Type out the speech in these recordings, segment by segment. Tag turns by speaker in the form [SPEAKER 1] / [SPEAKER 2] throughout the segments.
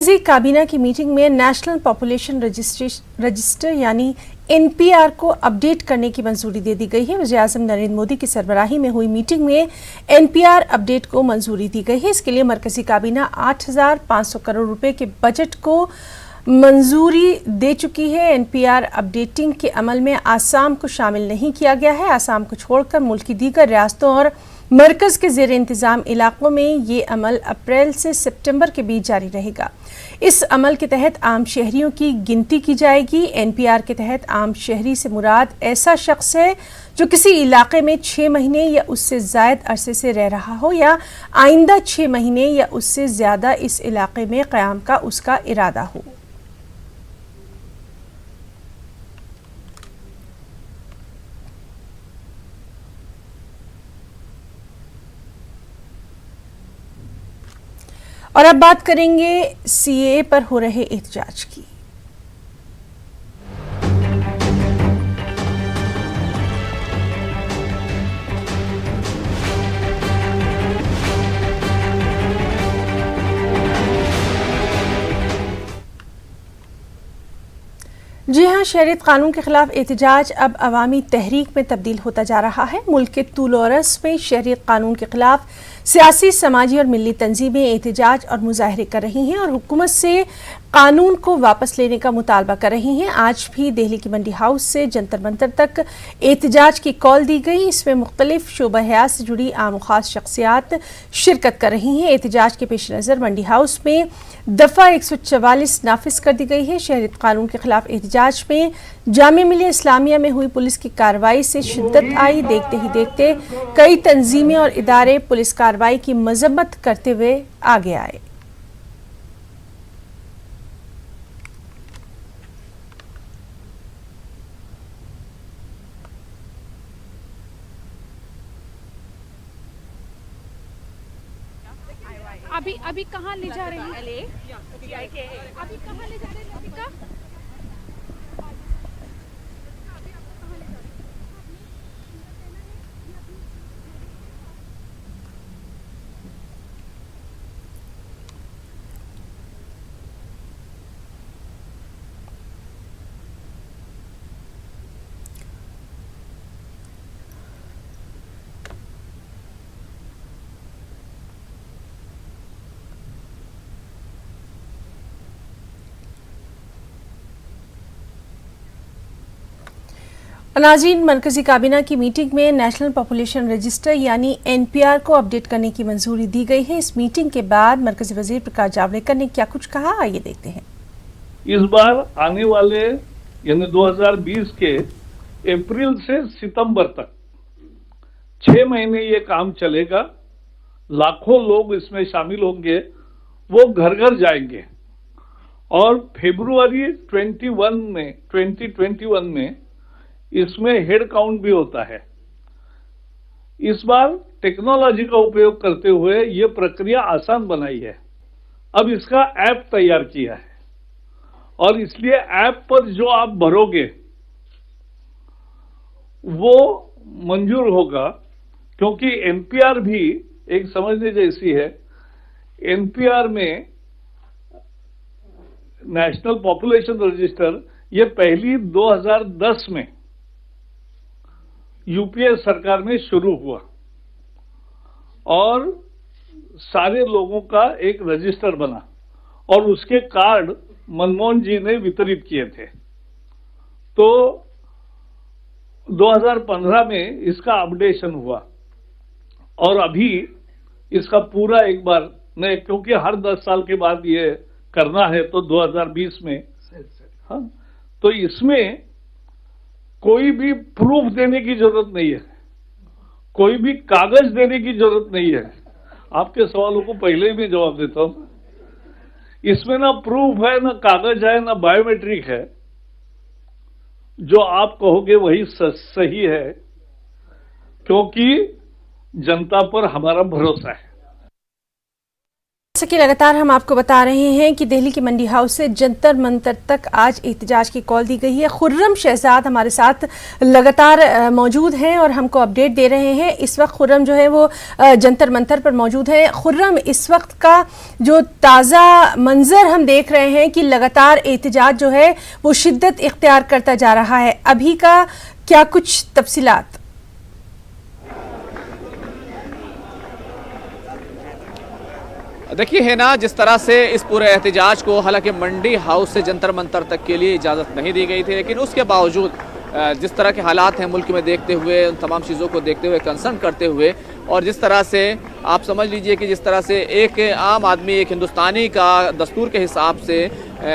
[SPEAKER 1] काबीना की मीटिंग में नेशनल पॉपुलेशन रजिस्टर यानी एनपीआर को अपडेट करने की मंजूरी दे दी गई है। वज़ीर-ए-आज़म नरेंद्र मोदी की सरबराही में हुई मीटिंग में एनपीआर अपडेट को मंजूरी दी गई है। इसके लिए मरकजी काबीना 8,500 करोड़ रुपए के बजट को मंजूरी दे चुकी है। एनपीआर अपडेटिंग के अमल में आसाम को शामिल नहीं किया गया है। आसाम को छोड़कर मुल्क की दीगर रियासतों और मरकज के ज़ेर इंतज़ाम इलाकों में ये अमल अप्रैल से सितंबर के बीच जारी रहेगा। इस अमल के तहत आम शहरियों की गिनती की जाएगी। एनपीआर के तहत आम शहरी से मुराद ऐसा शख्स है जो किसी इलाके में 6 महीने या उससे ज़ायद अरसे से रह रहा हो या आइंदा 6 महीने या उससे ज़्यादा इस इलाके में क़याम का उसका इरादा हो। और अब बात करेंगे सीएए पर हो रहे एहतजाज की। जी हां, शहरियत कानून के खिलाफ एहतजाज अब अवामी तहरीक में तब्दील होता जा रहा है। मुल्क के तूल और अर्ज़ में शहरियत कानून के खिलाफ सियासी, समाजी और मिली तंजीमें एहतजाज और मुजाहरे कर रही हैं और हुकूमत से कानून को वापस लेने का मुतालबा कर रही हैं। आज भी दिल्ली की मंडी हाउस से जंतर मंतर तक एहतजाज की कॉल दी गई। इसमें मुख्तलिफ शोबा हयात से जुड़ी आम खास शख्सियात शिरकत कर रही हैं। एहतजाज के पेश नज़र मंडी हाउस में दफ़ा 144 नाफिज कर दी गई है। शहरियत कानून के खिलाफ एहतजाज में जामिया मिलिया इस्लामिया में हुई पुलिस की कार्रवाई से शिद्दत आई। देखते ही देखते कई तंजीमें और इदारे पुलिस कार्रवाई की मजम्मत करते हुए आगे आए।
[SPEAKER 2] अभी कहाँ ले जा रहे हैं? अभी कहाँ ले जा रहे हैं? अभी का
[SPEAKER 1] नाज़रीन, मरकजी काबीना की मीटिंग में नेशनल पॉपुलेशन रजिस्टर यानी एनपीआर को अपडेट करने की मंजूरी दी गई है। इस मीटिंग के बाद मरकजी वजीर प्रकाश जावड़ेकर ने क्या कुछ कहा, आइए देखते हैं।
[SPEAKER 3] इस बार आने वाले यानी 2020 के अप्रैल से सितंबर तक 6 महीने ये काम चलेगा। लाखों लोग इसमें शामिल होंगे, वो घर घर जाएंगे और फरवरी 2021 में इसमें हेड काउंट भी होता है। इस बार टेक्नोलॉजी का उपयोग करते हुए ये प्रक्रिया आसान बनाई है। अब इसका ऐप तैयार किया है और इसलिए ऐप पर जो आप भरोगे वो मंजूर होगा, क्योंकि एनपीआर भी एक समझने जैसी है। एनपीआर में नेशनल पॉपुलेशन रजिस्टर ये पहली 2010 में यूपीए सरकार में शुरू हुआ और सारे लोगों का एक रजिस्टर बना और उसके कार्ड मनमोहन जी ने वितरित किए थे। तो 2015 में इसका अपडेशन हुआ और अभी इसका पूरा एक बार नहीं, क्योंकि हर 10 साल के बाद ये करना है, तो 2020 में हाँ, तो इसमें कोई भी प्रूफ देने की जरूरत नहीं है, कोई भी कागज देने की जरूरत नहीं है। आपके सवालों को पहले ही मैं जवाब देता हूं। इसमें ना प्रूफ है, ना कागज है, ना बायोमेट्रिक है। जो आप कहोगे वही सही है, क्योंकि जनता पर हमारा भरोसा है।
[SPEAKER 1] जैसा कि लगातार हम आपको बता रहे हैं कि दिल्ली के मंडी हाउस से जंतर मंतर तक आज एहतजाज की कॉल दी गई है। खुर्रम शहजाद हमारे साथ लगातार मौजूद हैं और हमको अपडेट दे रहे हैं। इस वक्त खुर्रम जो है वो जंतर मंतर पर मौजूद है। खुर्रम, इस वक्त का जो ताज़ा मंजर हम देख रहे हैं कि लगातार एहतजाज जो है वो शिद्दत इख्तियार करता जा रहा है, अभी का क्या कुछ तफसीलात?
[SPEAKER 4] देखिए है ना, जिस तरह से इस पूरे एहतजाज को हालांकि मंडी हाउस से जंतर मंतर तक के लिए इजाज़त नहीं दी गई थी, लेकिन उसके बावजूद जिस तरह के हालात हैं मुल्क में देखते हुए, उन तमाम चीज़ों को देखते हुए, कंसर्न करते हुए, और जिस तरह से आप समझ लीजिए कि जिस तरह से एक आम आदमी, एक हिंदुस्तानी का दस्तूर के हिसाब से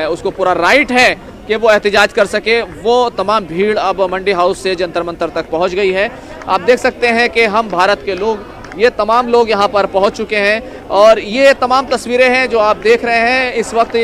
[SPEAKER 4] उसको पूरा राइट है कि वो एहतजाज कर सके, वो तमाम भीड़ अब मंडी हाउस से जंतर मंतर तक पहुँच गई है। आप देख सकते हैं कि हम भारत के लोग, ये तमाम लोग यहाँ पर पहुँच चुके हैं और ये तमाम तस्वीरें हैं जो आप देख रहे हैं। इस वक्त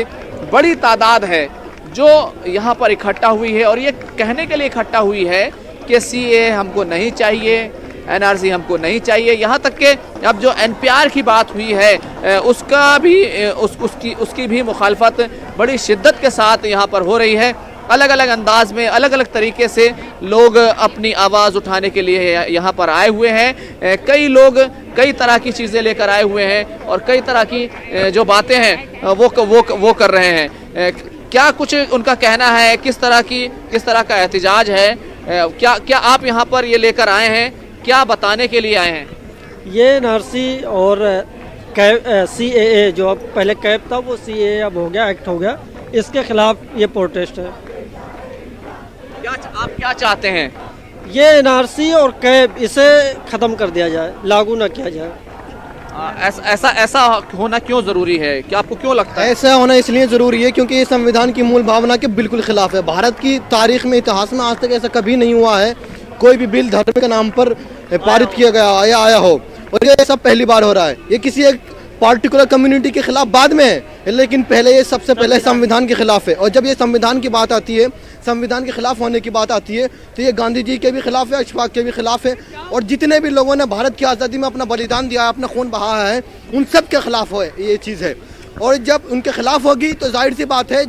[SPEAKER 4] बड़ी तादाद है जो यहाँ पर इकट्ठा हुई है और ये कहने के लिए इकट्ठा हुई है कि सीए हमको नहीं चाहिए, एनआरसी हमको नहीं चाहिए। यहाँ तक कि अब जो एनपीआर की बात हुई है उसका भी उसकी भी मुखालफत बड़ी शिद्दत के साथ यहाँ पर हो रही है। अलग अलग अंदाज में, अलग अलग तरीके से लोग अपनी आवाज़ उठाने के लिए यहाँ पर आए हुए हैं। कई लोग कई तरह की चीज़ें लेकर आए हुए हैं और कई तरह की जो बातें हैं वो कर रहे हैं। क्या कुछ उनका कहना है, किस तरह का एहतजाज है, क्या आप यहाँ पर ये लेकर आए हैं, क्या बताने के लिए आए हैं?
[SPEAKER 5] ये एनआरसी और CAA जो अब पहले कैब था वो CAA अब हो गया, एक्ट हो गया, इसके खिलाफ ये प्रोटेस्ट है।
[SPEAKER 4] आप क्या चाहते हैं?
[SPEAKER 5] ये एनआरसी और कैब इसे ख़त्म कर दिया जाए, लागू ना किया जाए।
[SPEAKER 4] ऐसा होना क्यों ज़रूरी है? क्या आपको क्यों लगता है?
[SPEAKER 6] ऐसा होना इसलिए ज़रूरी है क्योंकि ये संविधान की मूल भावना के बिल्कुल खिलाफ है। भारत की तारीख में, इतिहास में आज तक ऐसा कभी नहीं हुआ है कोई भी बिल धर्म के नाम पर पारित किया गया या आया हो, और ये सब पहली बार हो रहा है। ये किसी एक पार्टिकुलर कम्युनिटी के खिलाफ बाद में है, लेकिन पहले ये सबसे पहले संविधान के खिलाफ है। और जब ये संविधान की बात आती है, संविधान के खिलाफ होने की बात आती है, तो ये गांधी जी के भी खिलाफ है, अशफाक के भी खिलाफ है, और जितने भी लोगों ने भारत की आज़ादी में अपना बलिदान दिया है, अपना खून बहाया है, उन सब के खिलाफ है ये चीज़ है। और जब उनके खिलाफ होगी तो जाहिर सी बात है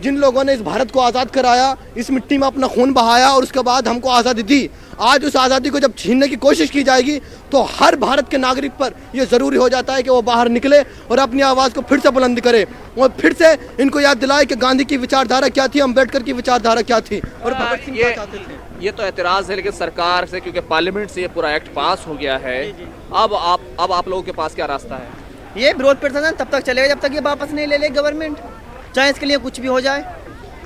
[SPEAKER 6] जिन लोगों ने इस भारत को आज़ाद कराया, इस मिट्टी में अपना खून बहाया और उसके बाद हमको आज़ादी दी, आज उस आज़ादी को जब छीनने की कोशिश की जाएगी तो हर भारत के नागरिक पर यह ज़रूरी हो जाता है कि वो बाहर निकले और अपनी आवाज़ को फिर से बुलंद करे और फिर से इनको याद दिलाए कि गांधी की विचारधारा क्या थी, अम्बेडकर की विचारधारा क्या थी और भगत सिंह क्या चाहते थे।
[SPEAKER 4] ये तो एतराज़ है, लेकिन सरकार से, क्योंकि पार्लियामेंट से ये पूरा एक्ट पास हो गया है, अब आप लोगों के पास क्या रास्ता है?
[SPEAKER 7] ये विरोध प्रदर्शन तब तक चलेगा जब तक ये वापस नहीं ले ले गवर्नमेंट, चाहे इसके लिए कुछ भी हो जाए।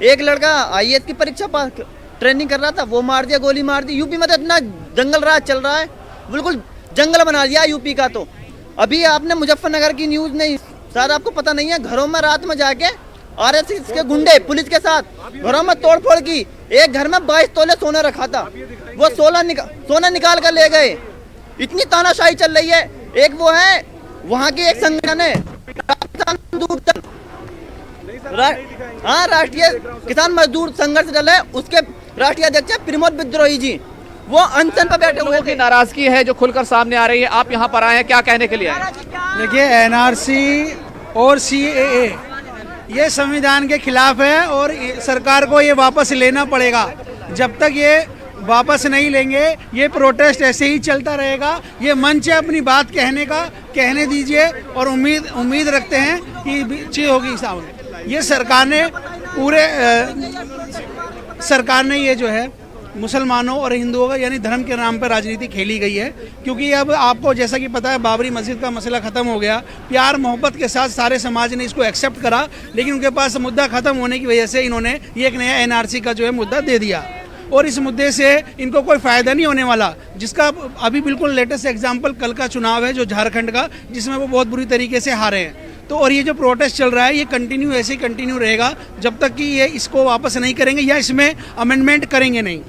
[SPEAKER 7] एक लड़का IAS की परीक्षा पास ट्रेनिंग कर रहा था, वो मार दिया, गोली मार दी। यूपी में तो इतना जंगल राज चल रहा है, बिल्कुल जंगल बना दिया यूपी का। तो अभी आपने मुजफ्फरनगर की न्यूज़ नहीं, शायद आपको पता नहीं है, घरों में रात में जाके RSS के गुंडे पुलिस के साथ घरों में तोड़फोड़ की। एक घर में 22 तोले सोना रखा था, वो सोना निकाल कर ले गए। इतनी तानाशाही चल रही है। एक वो है वहाँ की एक संगठन है राष्ट्रीय किसान मजदूर संघर्ष दल है, उसके राष्ट्रीय अध्यक्ष प्रमोद विद्रोही जी, वो अनशन पर बैठे हुए थे।
[SPEAKER 4] नाराजगी है जो खुलकर सामने आ रही है। आप यहाँ पर आए हैं, क्या कहने के लिए आए?
[SPEAKER 8] देखिए, NRC और CAA ये संविधान के खिलाफ है और सरकार को ये वापस लेना पड़ेगा। जब तक ये वापस नहीं लेंगे ये प्रोटेस्ट ऐसे ही चलता रहेगा। ये मंच है अपनी बात कहने का, कहने दीजिए और उम्मीद रखते हैं कि चीज़ होगी सामने। ये सरकार ने ये जो है मुसलमानों और हिंदुओं का यानी धर्म के नाम पर राजनीति खेली गई है, क्योंकि अब आपको जैसा कि पता है बाबरी मस्जिद का मसला ख़त्म हो गया। प्यार मोहब्बत के साथ सारे समाज ने इसको एक्सेप्ट करा, लेकिन उनके पास मुद्दा ख़त्म होने की वजह से इन्होंने ये एक नया NRC का जो है मुद्दा दे दिया और इस मुद्दे से इनको कोई फ़ायदा नहीं होने वाला, जिसका अभी बिल्कुल लेटेस्ट एग्जाम्पल कल का चुनाव है जो झारखंड का, जिसमें वो बहुत बुरी तरीके से हारे हैं। तो और ये जो प्रोटेस्ट चल रहा है ये कंटिन्यू ऐसे ही कंटिन्यू रहेगा जब तक कि ये इसको वापस नहीं करेंगे या इसमें अमेंडमेंट करेंगे नहीं।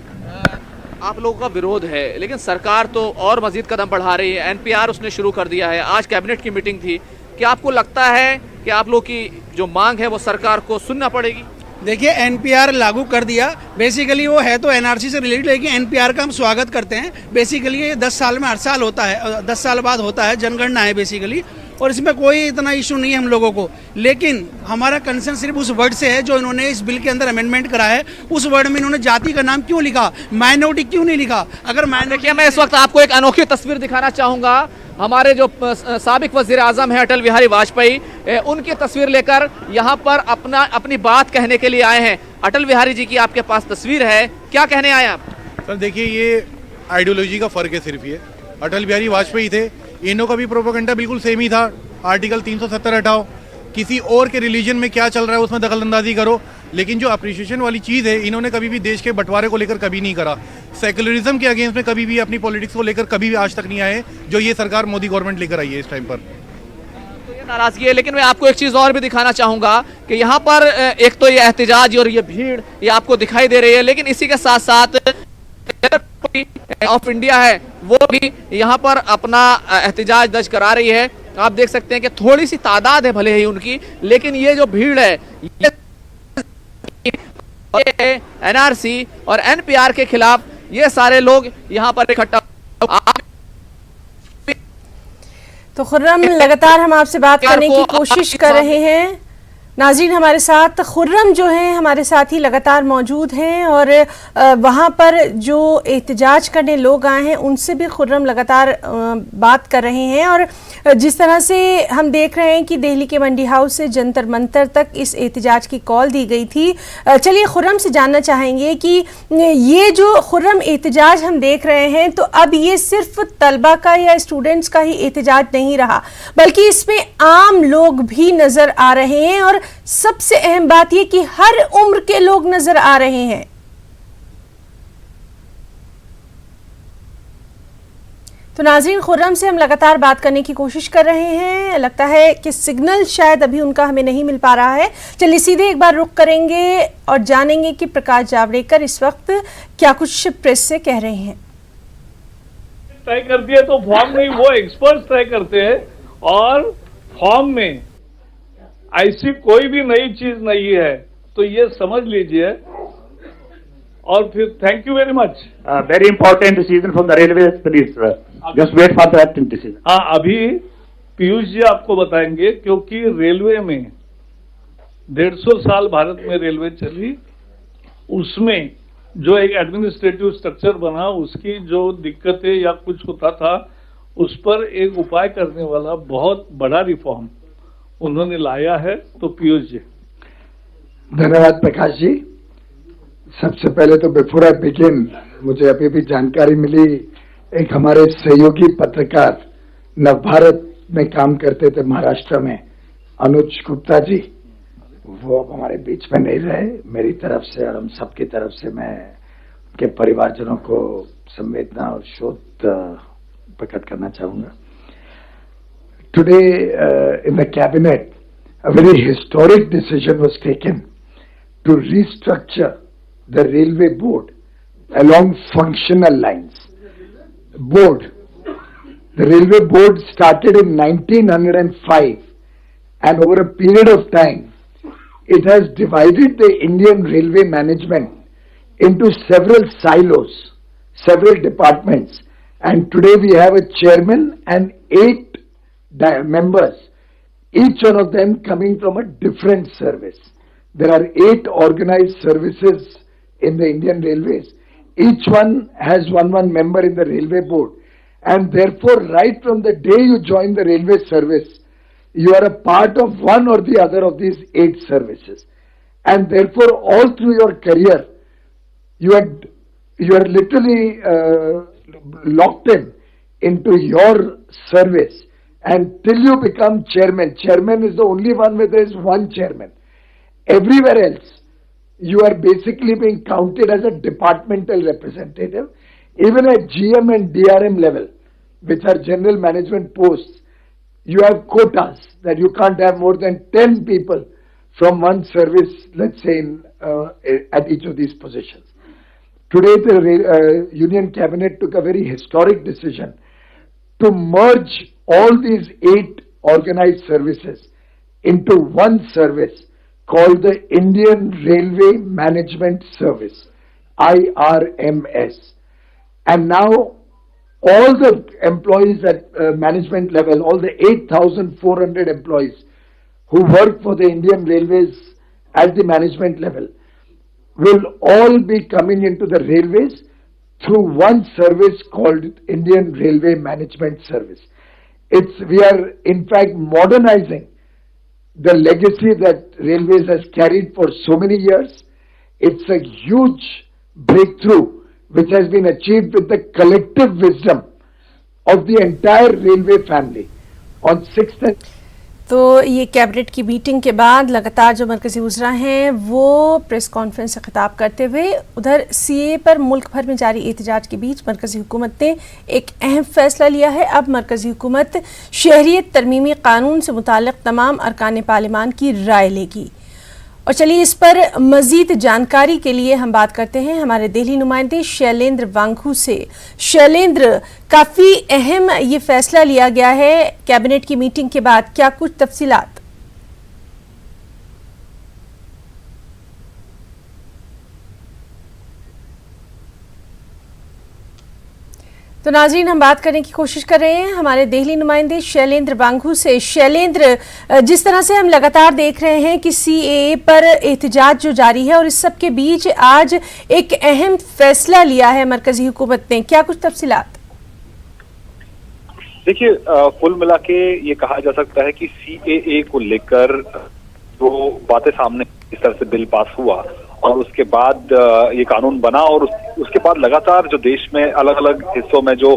[SPEAKER 4] आप लोगों का विरोध है, लेकिन सरकार तो और मजीद कदम बढ़ा रही है। NPR उसने शुरू कर दिया है, आज कैबिनेट की मीटिंग थी। क्या आपको लगता है कि आप लोग की जो मांग है वो सरकार को सुनना पड़ेगी?
[SPEAKER 8] देखिए, NPR लागू कर दिया, बेसिकली वो है तो NRC से रिलेटेड, लेकिन NPR का हम स्वागत करते हैं। बेसिकली ये 10 साल में हर साल होता है, 10 साल बाद होता है, जनगणना है बेसिकली, और इसमें कोई इतना इशू नहीं है हम लोगों को। लेकिन हमारा कंसर्न सिर्फ उस वर्ड से है जो इन्होंने इस बिल के अंदर अमेंडमेंट करा है। उस वर्ड में इन्होंने जाति का नाम क्यों लिखा, माइनॉरिटी क्यों नहीं लिखा? अगर
[SPEAKER 4] देखिए, मैं इस वक्त आपको एक अनोखी तस्वीर दिखाना चाहूंगा। हमारे जो साबिक वजीर आजम है अटल बिहारी वाजपेयी, उनकी तस्वीर लेकर यहाँ पर अपनी बात कहने के लिए आए हैं। अटल बिहारी जी की आपके पास तस्वीर है, क्या कहने आए आप?
[SPEAKER 9] सर देखिए, ये आइडियोलॉजी का फर्क है सिर्फ। ये अटल बिहारी वाजपेयी थे, इनों का भी प्रोपेगेंडा बिल्कुल सेम ही था। आर्टिकल 370 हटाओ, किसी और के रिलीजन में क्या चल रहा है उसमें दखलंदाजी करो। लेकिन जो अप्रिशिएशन वाली चीज़ है, इन्होंने कभी भी देश के बंटवारे को लेकर कभी नहीं करा। सेकुलरिज्म के अगेंस्ट में कभी भी अपनी पॉलिटिक्स को लेकर कभी भी आज तक नहीं आए, जो ये सरकार मोदी गवर्नमेंट लेकर आई है इस टाइम पर।
[SPEAKER 4] तो ये नाराजगी है। लेकिन मैं आपको एक चीज़ और भी दिखाना चाहूँगा कि यहाँ पर एक तो ये एहतजाज और ये भीड़ ये आपको दिखाई दे रही है, लेकिन इसी के साथ साथ ऑफ इंडिया है वो भी यहाँ पर अपना एहतजाज दर्ज करा रही है। आप देख सकते हैं कि थोड़ी सी तादाद है भले ही उनकी, लेकिन ये जो भीड़ है ये एनआरसी और एनपीआर के खिलाफ ये सारे लोग यहाँ पर इकट्ठा।
[SPEAKER 1] तो खुर्रम, लगातार हम आपसे बात करने की कोशिश कर रहे हैं। नाज़रीन, हमारे साथ खुर्रम जो हैं हमारे साथ ही लगातार मौजूद हैं और वहाँ पर जो एहतजाज करने लोग आए हैं उनसे भी खुर्रम लगातार बात कर रहे हैं। और जिस तरह से हम देख रहे हैं कि दिल्ली के मंडी हाउस से जंतर मंतर तक इस एहतजाज की कॉल दी गई थी। चलिए खुर्रम से जानना चाहेंगे कि ये जो खुर्रम एहतजाज हम देख रहे हैं, तो अब ये सिर्फ तलबा का या स्टूडेंट्स का ही एहतजाज नहीं रहा, बल्कि इसमें आम लोग भी नज़र आ रहे हैं। और सबसे अहम बात यह कि हर उम्र के लोग नजर आ रहे हैं। तो नाज़रीन, खुर्रम से हम लगातार बात करने की कोशिश कर रहे हैं। लगता है कि सिग्नल शायद अभी उनका हमें नहीं मिल पा रहा है। चलिए सीधे एक बार रुक करेंगे और जानेंगे कि प्रकाश जावड़ेकर इस वक्त क्या कुछ प्रेस से कह रहे हैं।
[SPEAKER 3] तय कर दिया तो फॉर्म में वो एक्सपर्ट तय करते हैं, और फॉर्म में ऐसी कोई भी नई चीज नहीं है, तो ये समझ लीजिए। और फिर thank you very much.
[SPEAKER 10] Very important decision from the railway, please just wait for that decision.
[SPEAKER 3] हाँ, अभी पीयूष जी आपको बताएंगे, क्योंकि रेलवे में 150 साल भारत में रेलवे चली, उसमें जो एक एडमिनिस्ट्रेटिव स्ट्रक्चर बना, उसकी जो दिक्कतें या कुछ होता था, उस पर एक उपाय करने वाला बहुत बड़ा रिफॉर्म उन्होंने लाया है। तो पीयूष जी।
[SPEAKER 11] धन्यवाद प्रकाश जी। सबसे पहले तो बिफोर आई बिगिन, मुझे अभी भी जानकारी मिली, एक हमारे सहयोगी पत्रकार नवभारत में काम करते थे महाराष्ट्र में, अनुज गुप्ता जी, वो अब हमारे बीच में नहीं रहे। मेरी तरफ से और हम सबकी तरफ से मैं उनके परिवारजनों को संवेदना और शोक प्रकट करना चाहूंगा। Today in the cabinet, a very historic decision was taken to restructure the railway board along functional lines. The railway board started in 1905, and over a period of time, it has divided the Indian railway management into several silos, several departments, and today we have a chairman and 8 members, each one of them coming from a different service. There are 8 organized services in the Indian Railways. Each one has one member in the railway board, and therefore right from the day you join the railway service, you are a part of one or the other of these 8 services, and therefore all through your career you are literally locked into your service. And till you become chairman is the only one where there is one chairman. Everywhere else, you are basically being counted as a departmental representative. Even at GM and DRM level, which are general management posts, you have quotas that you can't have more than 10 people from one service, let's say, at each of these positions. Today, the Union Cabinet took a very historic decision to merge all these 8 organized services into one service called the Indian Railway Management Service, IRMS. And now all the employees at management level, all the 8,400 employees who work for the Indian Railways at the management level will all be coming into the railways through one service called Indian Railway Management Service. We are in fact modernizing the legacy that Railways has carried for so many years. It's a huge breakthrough which has been achieved with the collective wisdom of the entire railway family. On 6th
[SPEAKER 1] तो ये cabinet की meeting के बाद लगातार जो मरकजी वज़रा हैं वो प्रेस कॉन्फ्रेंस से खिताब करते हुए उधर सीए पर मुल्क भर में जारी एहतजाज के बीच मरकजी हुकूमत ने एक अहम फैसला लिया है। अब मरकजी हुकूमत शहरियत तरमीमी कानून से मुताल्लिक़ तमाम अरकान पार्लिमान की राय लेगी। और चलिए इस पर मजीद जानकारी के लिए हम बात करते हैं हमारे दिल्ली नुमाइंदे शैलेंद्र वांगू से। शैलेंद्र, काफ़ी अहम ये फैसला लिया गया है कैबिनेट की मीटिंग के बाद, क्या कुछ तफसीलात? तो नाज़रीन, हम बात करने की कोशिश कर रहे हैं हमारे दिल्ली नुमाइंदे शैलेंद्र वांगू से। शैलेंद्र, जिस तरह से हम लगातार देख रहे हैं कि सीएए पर एहतजाज जो जारी है और इस सब के बीच आज एक अहम फैसला लिया है मरकजी हुकूमत ने, क्या कुछ तफसीलात?
[SPEAKER 12] देखिए, कुल मिला के ये कहा जा सकता है कि सीएए को लेकर जो बातें सामने इस तरह से बिल पास हुआ और उसके बाद ये कानून बना और उसके बाद लगातार जो देश में अलग अलग हिस्सों में जो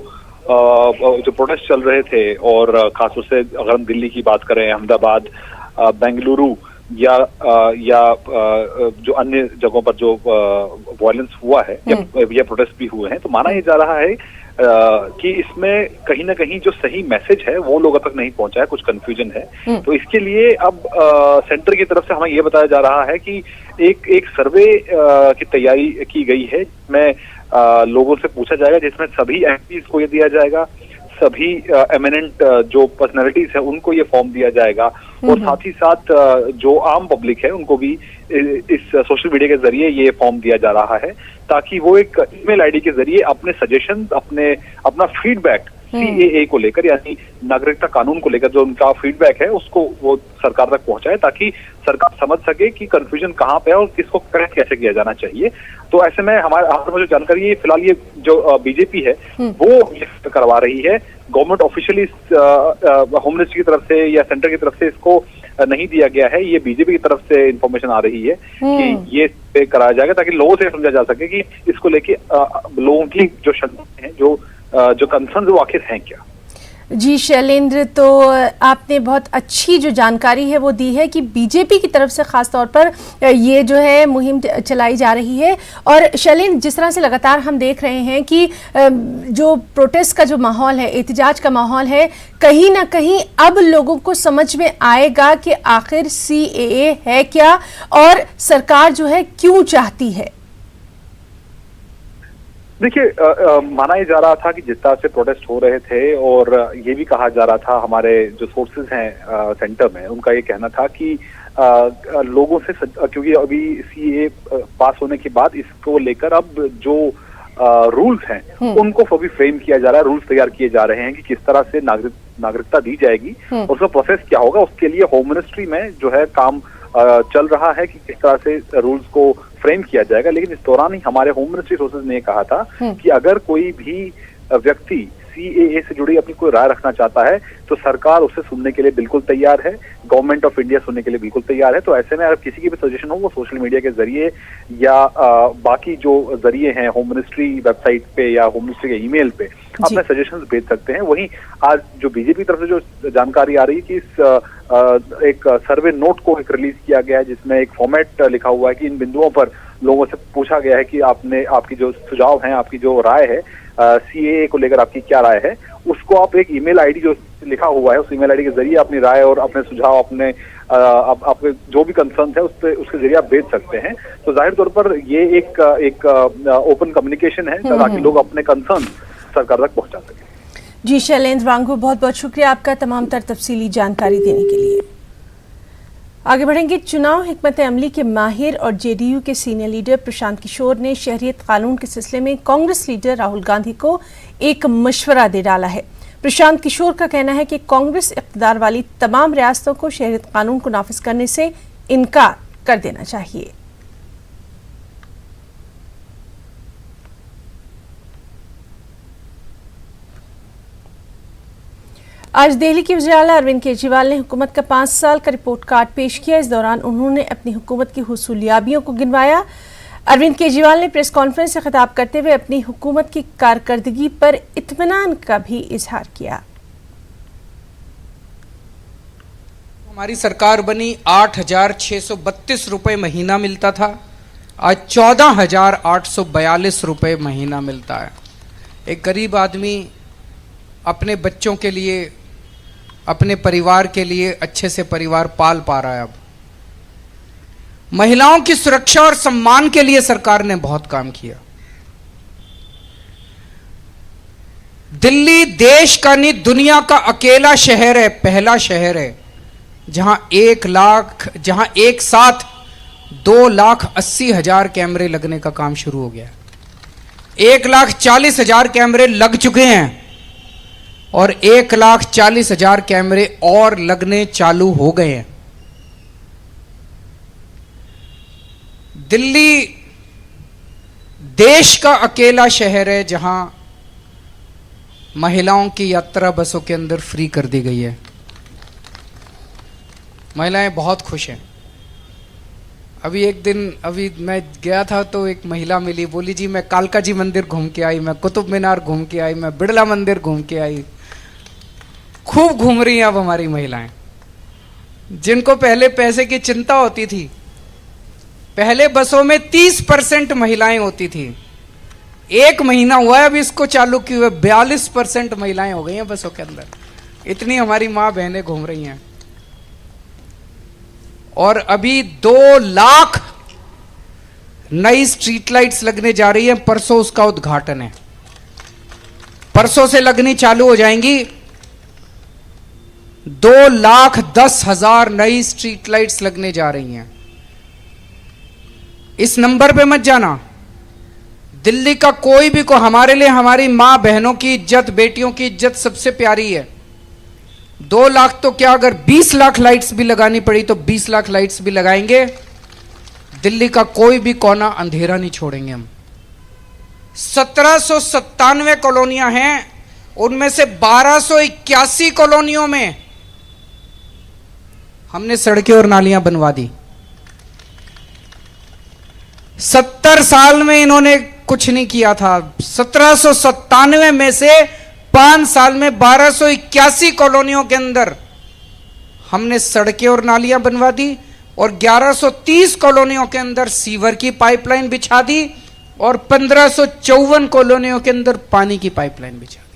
[SPEAKER 12] प्रोटेस्ट चल रहे थे और खासतौर से अगर हम दिल्ली की बात करें, अहमदाबाद, बेंगलुरु या जो अन्य जगहों पर जो वायलेंस हुआ है या प्रोटेस्ट भी हुए हैं, तो माना ये जा रहा है कि इसमें कहीं ना कहीं जो सही मैसेज है वो लोगों तक नहीं पहुंचा है, कुछ कंफ्यूजन है। तो इसके लिए अब सेंटर की तरफ से हमें ये बताया जा रहा है कि एक सर्वे की तैयारी की गई है जिसमें लोगों से पूछा जाएगा, जिसमें सभी एमपीज को ये दिया जाएगा, सभी एमिनेंट जो पर्सनैलिटीज है उनको ये फॉर्म दिया जाएगा और साथ ही साथ जो आम पब्लिक है उनको भी इस सोशल मीडिया के जरिए ये फॉर्म दिया जा रहा है ताकि वो एक ईमेल आईडी के जरिए अपने सजेशन, अपना फीडबैक सीएए को लेकर यानी नागरिकता कानून को लेकर जो उनका फीडबैक है उसको वो सरकार तक पहुंचाए ताकि सरकार समझ सके कि कंफ्यूजन कहाँ पे है और किसको करेक्ट कैसे किया जाना चाहिए। तो ऐसे में हमारे जो जानकारी है, फिलहाल ये जो बीजेपी है वो ये करवा रही है। गवर्नमेंट ऑफिशियली होम मिनिस्ट्री की तरफ से या सेंटर की तरफ से इसको नहीं दिया गया है, ये बीजेपी की तरफ से इंफॉर्मेशन आ रही है कि ये कराया जाएगा ताकि लोगों से समझा जा सके कि इसको लेके लोगों की जो शंकाएं हैं, जो कंसर्न वो आखिर हैं क्या।
[SPEAKER 1] जी शैलेंद्र, तो आपने बहुत अच्छी जो जानकारी है वो दी है कि बीजेपी की तरफ से खास तौर पर ये जो है मुहिम चलाई जा रही है। और शैलेंद्र, जिस तरह से लगातार हम देख रहे हैं कि जो प्रोटेस्ट का जो माहौल है, एहतजाज का माहौल है, कहीं ना कहीं अब लोगों को समझ में आएगा कि आखिर सीएए है क्या और सरकार जो है क्यों चाहती है।
[SPEAKER 12] देखिए, माना ये जा रहा था कि जिस तरह से प्रोटेस्ट हो रहे थे और ये भी कहा जा रहा था, हमारे जो सोर्सेज हैं सेंटर में उनका ये कहना था कि लोगों से, क्योंकि अभी सीए पास होने के बाद इसको लेकर अब जो रूल्स हैं उनको अभी फ्रेम किया जा रहा है, रूल्स तैयार किए जा रहे हैं कि किस तरह से नागरिकता दी जाएगी और उसका प्रोसेस क्या होगा। उसके लिए होम मिनिस्ट्री में जो है काम चल रहा है कि किस तरह से रूल्स को फ्रेम किया जाएगा। लेकिन इस दौरान ही हमारे होम मिनिस्ट्री सोर्सेज ने कहा था कि अगर कोई भी व्यक्ति सीएए से जुड़ी अपनी कोई राय रखना चाहता है तो सरकार उसे सुनने के लिए बिल्कुल तैयार है, गवर्नमेंट ऑफ इंडिया सुनने के लिए बिल्कुल तैयार है। तो ऐसे में अगर किसी की भी सजेशन हो वो सोशल मीडिया के जरिए या बाकी जो जरिए हैं होम मिनिस्ट्री वेबसाइट पे या होम मिनिस्ट्री के ईमेल पे अपने सजेशंस भेज सकते हैं। वहीं आज जो बीजेपी तरफ से जो जानकारी आ रही है कि इस एक सर्वे नोट को एक रिलीज किया गया है जिसमें एक फॉर्मेट लिखा हुआ है कि इन बिंदुओं पर लोगों से पूछा गया है कि आपकी जो सुझाव हैं, आपकी जो राय है सीएए को लेकर आपकी क्या राय है, उसको आप एक ईमेल आईडी जो लिखा हुआ है उस ईमेल आईडी के जरिए अपनी राय और अपने सुझाव, अपने आपके जो भी कंसर्न है उसके जरिए आप भेज सकते हैं। तो जाहिर तौर पर ये एक ओपन कम्युनिकेशन है ताकि लोग अपने कंसर्न सरकार तक पहुंचा सकें।
[SPEAKER 1] जी शैलेंद्र वांगू, बहुत बहुत शुक्रिया आपका तमाम तर तफसीली जानकारी देने के लिए। आगे बढ़ेंगे। चुनाव हिकमत अमली के माहिर और जेडीयू के सीनियर लीडर प्रशांत किशोर ने शहरियत कानून के सिलसिले में कांग्रेस लीडर राहुल गांधी को एक मशवरा दे डाला है। प्रशांत किशोर का कहना है कि कांग्रेस इक़्तिदार वाली तमाम रियासतों को शहरियत कानून को नाफिज करने से इनकार कर देना चाहिए। आज दिल्ली के वज़ीर आला अरविंद केजरीवाल ने हुकूमत का 5 साल का रिपोर्ट कार्ड पेश किया। इस दौरान उन्होंने अपनी हुकूमत की हुसूलियाबियों को गिनवाया। अरविंद केजरीवाल ने प्रेस कॉन्फ्रेंस से खिताब करते हुए अपनी हुकूमत की कारकर्दगी पर इत्मीनान का भी इजहार किया।
[SPEAKER 13] हमारी सरकार बनी 8,632 रुपये महीना मिलता था, आज 14,842 रुपये महीना मिलता है। एक गरीब आदमी अपने बच्चों के लिए, अपने परिवार के लिए अच्छे से परिवार पाल पा रहा है। अब महिलाओं की सुरक्षा और सम्मान के लिए सरकार ने बहुत काम किया। दिल्ली देश का नहीं दुनिया का अकेला शहर है, पहला शहर है जहां एक साथ 2,80,000 कैमरे लगने का काम शुरू हो गया। 1,40,000 कैमरे लग चुके हैं और 1,40,000 कैमरे और लगने चालू हो गए हैं। दिल्ली देश का अकेला शहर है जहां महिलाओं की यात्रा बसों के अंदर फ्री कर दी गई है। महिलाएं बहुत खुश हैं। अभी मैं गया था तो एक महिला मिली, बोली जी मैं कालका जी मंदिर घूम के आई, मैं कुतुब मीनार घूम के आई, मैं बिड़ला मंदिर घूम के आई। खूब घूम रही हैं अब हमारी महिलाएं, जिनको पहले पैसे की चिंता होती थी। पहले बसों में 30% महिलाएं होती थी। 1 महीना हुआ है अभी इसको चालू किए हुए, 42% महिलाएं हो गई हैं बसों के अंदर। इतनी हमारी माँ बहनें घूम रही हैं। और अभी 2 लाख नई स्ट्रीट लाइट्स लगने जा रही है। परसों उसका उद्घाटन है, परसों से लगनी चालू हो जाएंगी। 2,10,000 नई स्ट्रीट लाइट्स लगने जा रही हैं। इस नंबर पे मत जाना। दिल्ली का कोई भी हमारे लिए हमारी मां बहनों की इज्जत, बेटियों की इज्जत सबसे प्यारी है। 2 लाख तो क्या, अगर 20 लाख लाइट्स भी लगानी पड़ी तो 20 लाख लाइट्स भी लगाएंगे। दिल्ली का कोई भी कोना अंधेरा नहीं छोड़ेंगे हम। 1797 कॉलोनियां हैं, उनमें से 1281 कॉलोनियों में हमने सड़कें और नालियां बनवा दी। 70 साल में इन्होंने कुछ नहीं किया था। 1797 में से 5 साल में 1281 कॉलोनियों के अंदर हमने सड़कें और नालियां बनवा दी और 1130 कॉलोनियों के अंदर सीवर की पाइपलाइन बिछा दी और 1554 कॉलोनियों के अंदर पानी की पाइपलाइन बिछा दी।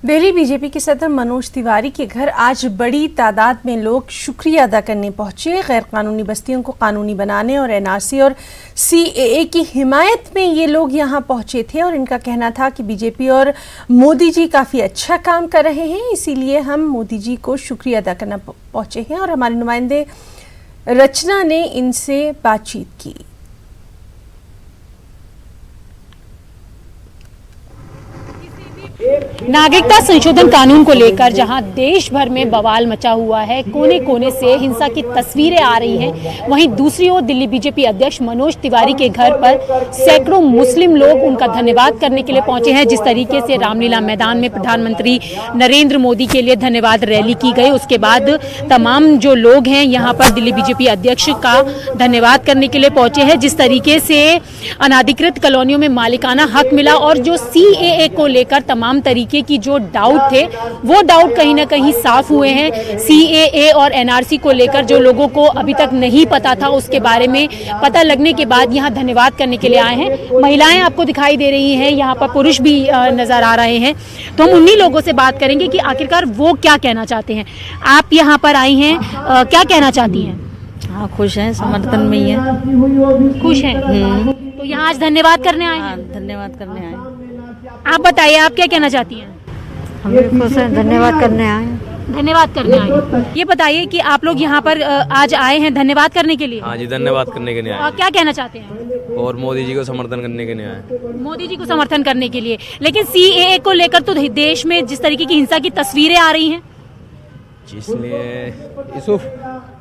[SPEAKER 1] दिल्ली बीजेपी के सदर मनोज तिवारी के घर आज बड़ी तादाद में लोग शुक्रिया अदा करने पहुंचे। गैर कानूनी बस्तियों को कानूनी बनाने और एनआरसी और सीएए की हिमायत में ये लोग यहां पहुंचे थे और इनका कहना था कि बीजेपी और मोदी जी काफ़ी अच्छा काम कर रहे हैं, इसीलिए हम मोदी जी को शुक्रिया अदा करना पहुंचे हैं। और हमारे नुमाइंदे रचना ने इनसे बातचीत की।
[SPEAKER 2] नागरिकता संशोधन कानून को लेकर जहां देश भर में बवाल मचा हुआ है, कोने कोने से हिंसा की तस्वीरें आ रही हैं, वहीं दूसरी ओर दिल्ली बीजेपी अध्यक्ष मनोज तिवारी के घर पर सैकड़ों मुस्लिम लोग उनका धन्यवाद करने के लिए पहुंचे हैं। जिस तरीके से रामलीला मैदान में प्रधानमंत्री नरेंद्र मोदी के लिए धन्यवाद रैली की गई, उसके बाद तमाम जो लोग हैं यहाँ पर दिल्ली बीजेपी अध्यक्ष का धन्यवाद करने के लिए पहुंचे हैं। जिस तरीके से अनाधिकृत कॉलोनियों में मालिकाना हक मिला और जो सीएए को लेकर तमाम तरीके की जो डाउट थे वो डाउट कहीं ना कहीं साफ हुए हैं। सीएए और एनआरसी को लेकर जो लोगों को अभी तक नहीं पता था, उसके बारे में पता लगने के बाद यहाँ धन्यवाद करने के लिए आए हैं। महिलाएं आपको दिखाई दे रही हैं, यहाँ पर पुरुष भी नजर आ रहे हैं। तो हम उन्हीं लोगों से बात करेंगे कि आखिरकार वो क्या कहना चाहते हैं। आप यहाँ पर आई हैं, क्या कहना चाहती हैं?
[SPEAKER 14] हाँ, खुश हैं, समर्थन में ही है।
[SPEAKER 2] खुश हैं। तो यहाँ आज धन्यवाद करने आए हैं?
[SPEAKER 14] धन्यवाद करने आए।
[SPEAKER 2] आप बताइए, आप क्या कहना चाहती हैं?
[SPEAKER 14] हम भी खुश हैं, धन्यवाद करने आए।
[SPEAKER 2] धन्यवाद करने आए। ये बताइए कि आप लोग यहाँ पर आज आए हैं धन्यवाद करने के लिए?
[SPEAKER 15] हाँ जी, धन्यवाद करने के लिए आए।
[SPEAKER 2] क्या कहना चाहते हैं?
[SPEAKER 15] और मोदी जी को समर्थन करने के लिए आए।
[SPEAKER 2] मोदी जी को समर्थन करने के लिए, लेकिन CAA को लेकर तो देश में जिस तरीके की हिंसा की तस्वीरें आ रही हैं,
[SPEAKER 15] जिसलिए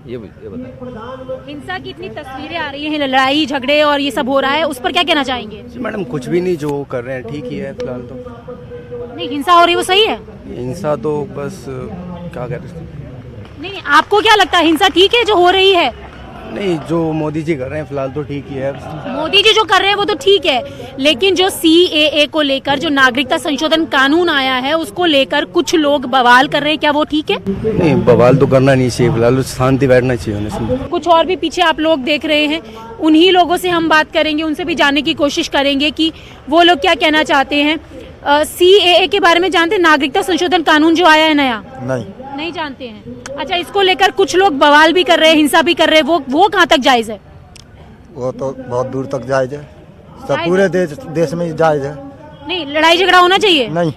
[SPEAKER 15] ये बताएं।
[SPEAKER 2] हिंसा की इतनी तस्वीरें आ रही हैं, लड़ाई झगड़े और ये सब हो रहा है, उस पर क्या कहना चाहेंगे?
[SPEAKER 16] मैडम कुछ भी नहीं, जो कर रहे हैं ठीक ही है फिलहाल तो।
[SPEAKER 2] नहीं, हिंसा हो रही है वो सही है?
[SPEAKER 16] हिंसा तो बस क्या कर रहे हैं।
[SPEAKER 2] नहीं, आपको क्या लगता है हिंसा ठीक है जो हो रही है?
[SPEAKER 16] नहीं, जो मोदी जी कर रहे हैं फिलहाल तो ठीक ही है।
[SPEAKER 2] मोदी जी जो कर रहे हैं वो तो ठीक है, लेकिन जो CAA को लेकर जो नागरिकता संशोधन कानून आया है उसको लेकर कुछ लोग बवाल कर रहे हैं, क्या वो ठीक है?
[SPEAKER 16] नहीं, बवाल तो करना नहीं चाहिए, फिलहाल शांति बैठना चाहिए।
[SPEAKER 2] कुछ और भी पीछे आप लोग देख रहे हैं, उन्हीं लोगों से हम बात करेंगे, उनसे भी जानने की कोशिश करेंगे कि वो लोग क्या कहना चाहते हैं। CAA के बारे में जानते हैं? नागरिकता संशोधन कानून जो आया है नया, नहीं जानते हैं? अच्छा, इसको लेकर कुछ लोग बवाल भी कर रहे हैं, हिंसा भी कर रहे हैं, वो कहाँ तक जायज है?
[SPEAKER 17] वो तो बहुत दूर तक जायज है, सब पूरे देश में जायज है।
[SPEAKER 2] नहीं, लड़ाई झगड़ा होना चाहिए?
[SPEAKER 17] नहीं,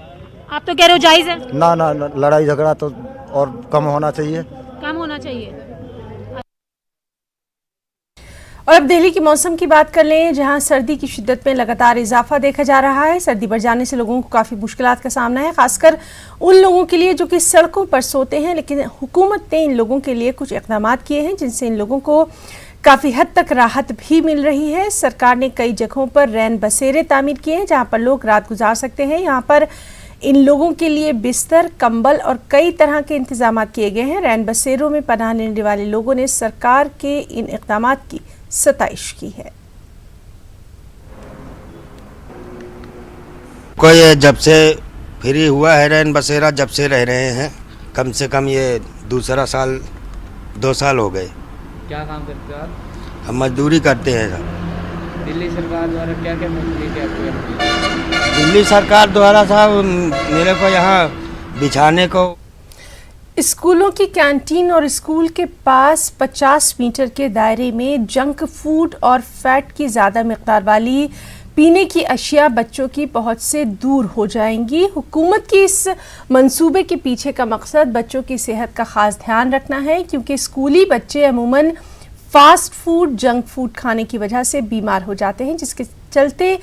[SPEAKER 2] आप तो कह रहे हो जायज है?
[SPEAKER 17] ना, लड़ाई झगड़ा तो और कम होना चाहिए।
[SPEAKER 2] कम होना चाहिए।
[SPEAKER 1] और अब दिल्ली की मौसम की बात कर लें, जहां सर्दी की शिद्दत में लगातार इजाफा देखा जा रहा है। सर्दी बढ़ जाने से लोगों को काफ़ी मुश्किलात का सामना है, खासकर उन लोगों के लिए जो कि सड़कों पर सोते हैं। लेकिन हुकूमत ने इन लोगों के लिए कुछ इक़दाम किए हैं जिनसे इन लोगों को काफ़ी हद तक राहत भी मिल रही है। सरकार ने कई जगहों पर रैन बसेरे तामीर किए हैं जहाँ पर लोग रात गुजार सकते हैं। यहाँ पर इन लोगों के लिए बिस्तर, कंबल और कई तरह के इंतजाम किए गए हैं। रैन बसेरों में पनाह लेने वाले लोगों ने सरकार के इन इक़दाम की सताइश की है।
[SPEAKER 18] कोई जब से फ्री हुआ है रैन बसेरा, जब से रह रहे हैं, कम से कम ये दूसरा साल 2 साल हो गए।
[SPEAKER 4] क्या काम करते हो आप?
[SPEAKER 18] हम मजदूरी करते हैं सर।
[SPEAKER 4] दिल्ली सरकार द्वारा क्या क्या मजदूरी क्या?
[SPEAKER 18] दिल्ली सरकार द्वारा साहब मेरे को यहाँ बिछाने को,
[SPEAKER 1] स्कूलों की कैंटीन और स्कूल के पास 50 मीटर के दायरे में जंक फूड और फैट की ज़्यादा मिकदार वाली पीने की अशिया बच्चों की पहुंच से दूर हो जाएंगी। हुकूमत की इस मंसूबे के पीछे का मकसद बच्चों की सेहत का ख़ास ध्यान रखना है, क्योंकि स्कूली बच्चे अमूमन फास्ट फूड, जंक फूड खाने की वजह से बीमार हो जाते हैं, जिसके चलते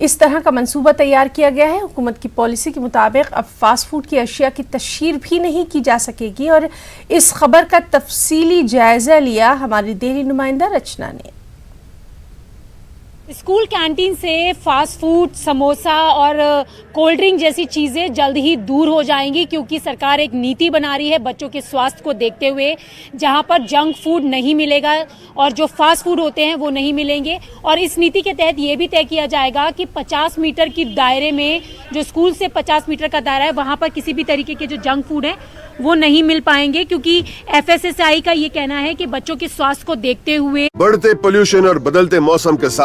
[SPEAKER 1] इस तरह का मंसूबा तैयार किया गया है। हुकूमत की पॉलिसी के मुताबिक अब फास्ट फूड की अशिया की तशहीर भी नहीं की जा सकेगी। और इस खबर का तफसीली जायजा लिया हमारी दिल्ली नुमाइंदा रचना ने।
[SPEAKER 2] स्कूल कैंटीन से फास्ट फूड, समोसा और कोल्ड ड्रिंक जैसी चीज़ें जल्द ही दूर हो जाएंगी, क्योंकि सरकार एक नीति बना रही है बच्चों के स्वास्थ्य को देखते हुए, जहां पर जंक फूड नहीं मिलेगा और जो फास्ट फूड होते हैं वो नहीं मिलेंगे। और इस नीति के तहत ये भी तय किया जाएगा कि 50 मीटर की दायरे में, जो स्कूल से 50 मीटर का दायरा है, वहाँ पर किसी भी तरीके के जो जंक फूड है वो नहीं मिल पाएंगे, क्योंकि FSSAI का ये कहना है कि बच्चों के स्वास्थ्य को देखते हुए
[SPEAKER 19] बढ़ते पोल्यूशन और बदलते मौसम के साथ